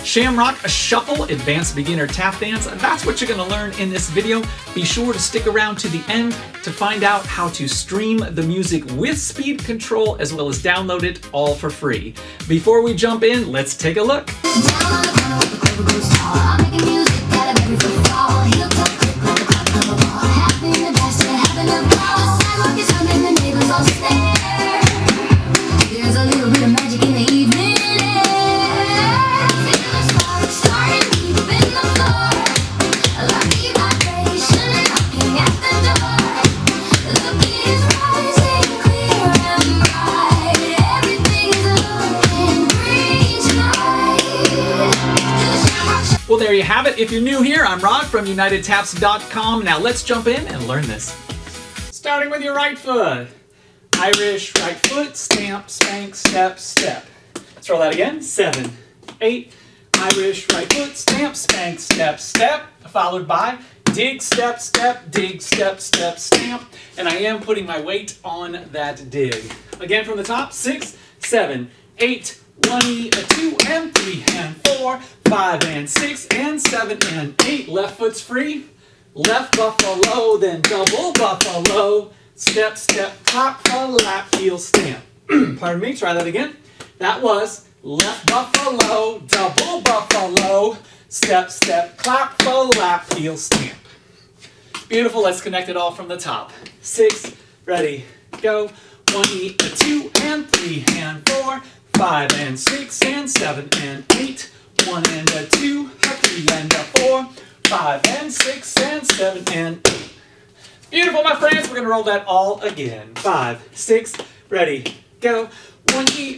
Shamrock Shuffle, Advanced Beginner Tap Dance. That's what you're going to learn in this video. Be sure to stick around to the end to find out how to stream the music with speed control as well as download it all for free. Before we jump in, let's take a look. Well, there you have it. If you're new here, I'm Rod from UnitedTaps.com. Now let's jump in and learn this. Starting with your right foot. Irish right foot, stamp, spank, step, step. Let's roll that again. 7, 8. Irish right foot, stamp, spank, step, step. Followed by dig, step, step, dig, step, step, stamp. And I am putting my weight on that dig. Again from the top. 6, 7, 8. 1, 2, and 3, and 4, 5, and 6, and 7, and 8. Left foot's free. Left buffalo, then double buffalo. Step, step, clap, flap, heel, stamp. Pardon me, try that again. That was left buffalo, double buffalo. Step, step, clap, flap, heel, stamp. Beautiful, let's connect it all from the top. 6, ready, go. 1, 2, and 3, and 4. 5, and 6, and 7, and 8. 1, and a 2, a 3, and a 4. 5, and 6, and 7, and 8. Beautiful, my friends. We're going to roll that all again. 5, 6, ready, go. 1, 2,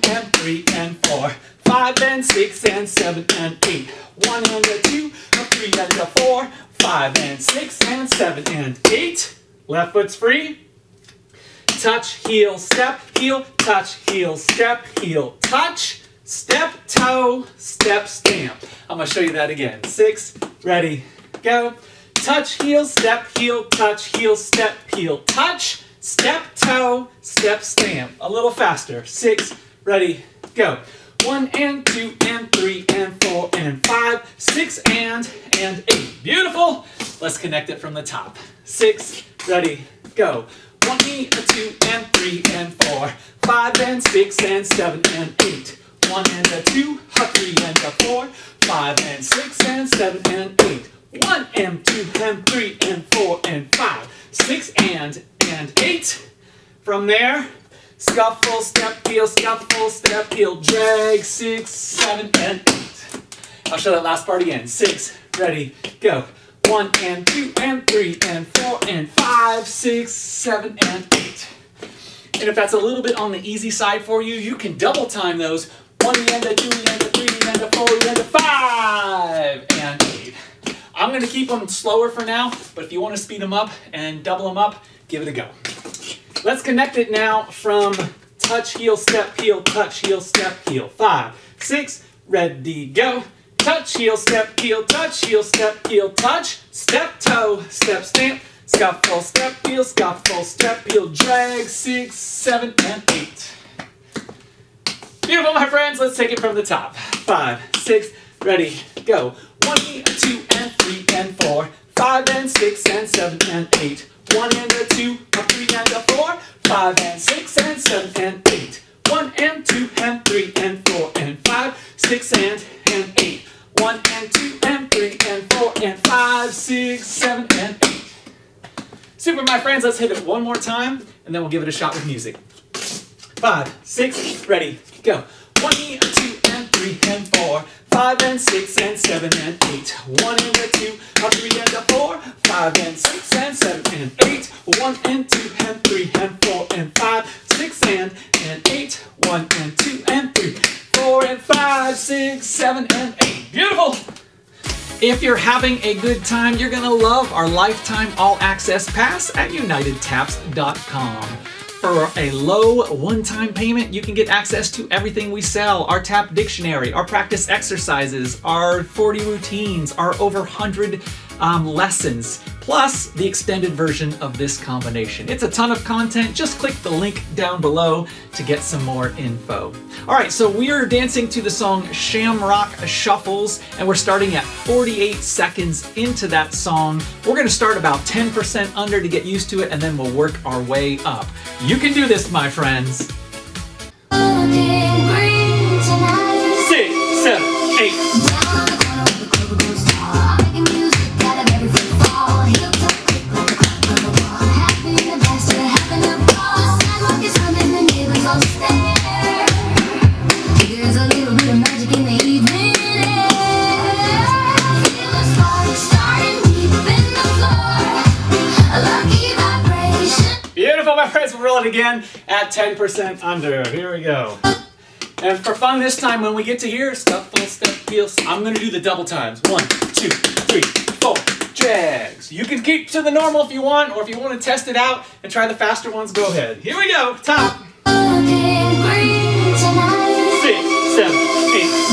and 3, and 4. 5, and 6, and 7, and 8. 1, and a 2, a 3, and a 4. 5, and 6, and 7, and 8. Left foot's free. Touch, heel, step, heel, touch, heel, step, heel, touch, step, toe, step, stamp. I'm going to show you that again. 6, ready, go. Touch, heel, step, heel, touch, heel, step, heel, touch, step, toe, step, stamp. A little faster. 6, ready, go. 1, and 2, and 3, and 4, and 5, 6, and 8. Beautiful. Let's connect it from the top. 6, ready, go. 1, 2, and 3, and 4, 5, and 6, and 7, and 8. 1, and a 2, a 3, and a 4, 5, and 6, and 7, and 8. 1, and 2, and 3, and 4, and 5, 6, and 8. From there, scuffle, step, heel, drag, 6, 7, and 8. I'll show that last part again. 6, ready, go. 1, and 2, and 3, and 4, and 5, 6, 7, and 8. And if that's a little bit on the easy side for you, you can double time those. 1, and a 2, and a 3, and a 4, and a 5, and 8. I'm going to keep them slower for now, but if you want to speed them up and double them up, give it a go. Let's connect it now from touch, heel, step, heel, touch, heel, step, heel. 5, 6, ready, go. Touch, heel, step, heel, touch, heel, step, heel, touch, step, toe, step, stamp, scuffle, step, heel, drag, 6, 7, and 8. Beautiful, my friends. Let's take it from the top. 5, 6, ready, go. 1, 2, and 3, and 4, 5, and 6, and 7, and 8. 1, and a 2, a 3, and a 4, 5, and 6, and 7, and 8. 1, and 2, and 3, and 4, and 5, 6, and 8. 1, and 2, and 3, and 4, and 5, 6, 7, and 8. Super, my friends. Let's hit it one more time, and then we'll give it a shot with music. 5, 6, ready, go. 1, 2, and 3, and 4, 5, and 6, and 7, and 8. 1, and a 2, a 3, and a 4, 5, and 6, and 7, and 8. 1, and 2, and 3, and 4, and 5, 6, and 8. 1, and 2, and 3, 4, and 5, 6, 7, and 8. Beautiful. If you're having a good time, you're going to love our lifetime all-access pass at UnitedTaps.com. For a low one-time payment, you can get access to everything we sell. Our tap dictionary, our practice exercises, our 40 routines, our over 100 lessons, plus the extended version of this combination. It's a ton of content. Just click the link down below to get some more info. All right, so we are dancing to the song Shamrock Shuffles, and we're starting at 48 seconds into that song. We're gonna start about 10% under to get used to it, and then we'll work our way up. You can do this, my friends. 6, 7, 8. Beautiful, my friends. We'll roll it again at 10% under. Here we go. And for fun this time, when we get to here, shuffle, step, heels, I'm going to do the double times. 1, 2, 3, 4. Drags. You can keep to the normal if you want, or if you want to test it out and try the faster ones, go ahead. Here we go. Top. 6, 7, 8.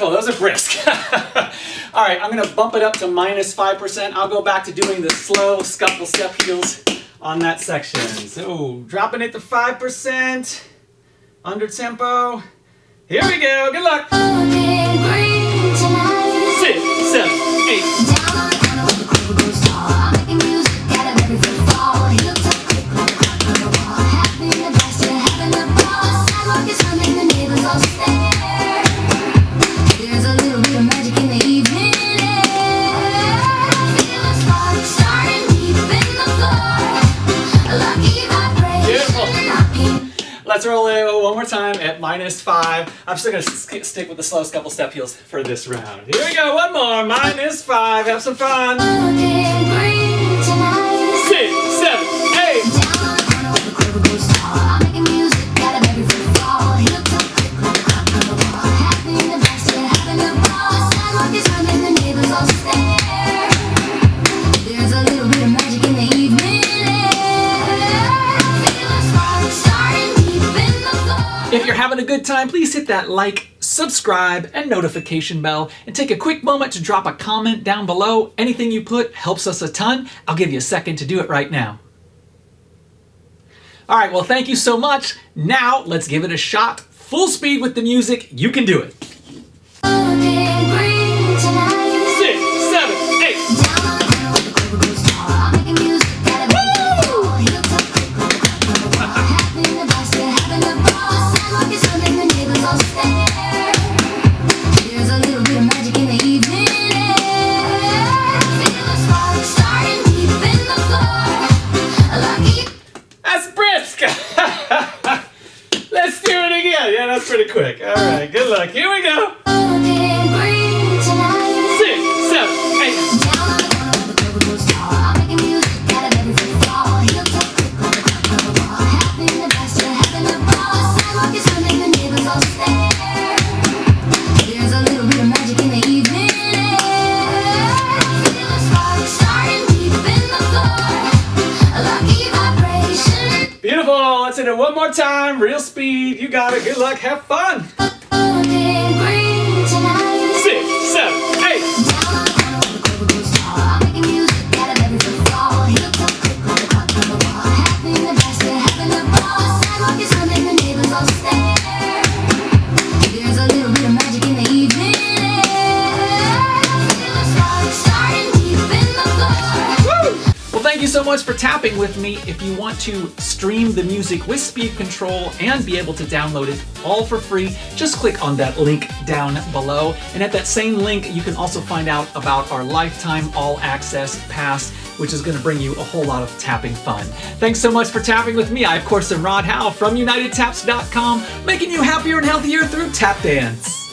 Those are brisk. All right, I'm gonna bump it up to -5%. I'll go back to doing the slow scuffle step heels on that section. So dropping it to 5%, under tempo. Here we go, good luck. 6, 7, 8. Let's roll it one more time at -5. I'm still going to stick with the slow scuffle step heels for this round. Here we go, one more, -5. Have some fun. 6, 7, 8. If you're having a good time, please hit that like, subscribe, and notification bell, and take a quick moment to drop a comment down below. Anything you put helps us a ton. I'll give you a second to do it right now. All right, well, thank you so much. Now, let's give it a shot. Full speed with the music. You can do it. 6, 7, 8. Let's do it again. Yeah, that's pretty quick. All right, good luck. Here we go. 6, 7, 8. Beautiful. Let's hit it one more time. Real speed. You got it. Good luck. Have fun. 6, 7, 8. Thank you so much for tapping with me. If you want to stream the music with speed control and be able to download it all for free, just click on that link down below. And at that same link, you can also find out about our lifetime all access pass, which is going to bring you a whole lot of tapping fun. Thanks so much for tapping with me. I, of course, am Rod Howe from UnitedTaps.com, making you happier and healthier through tap dance.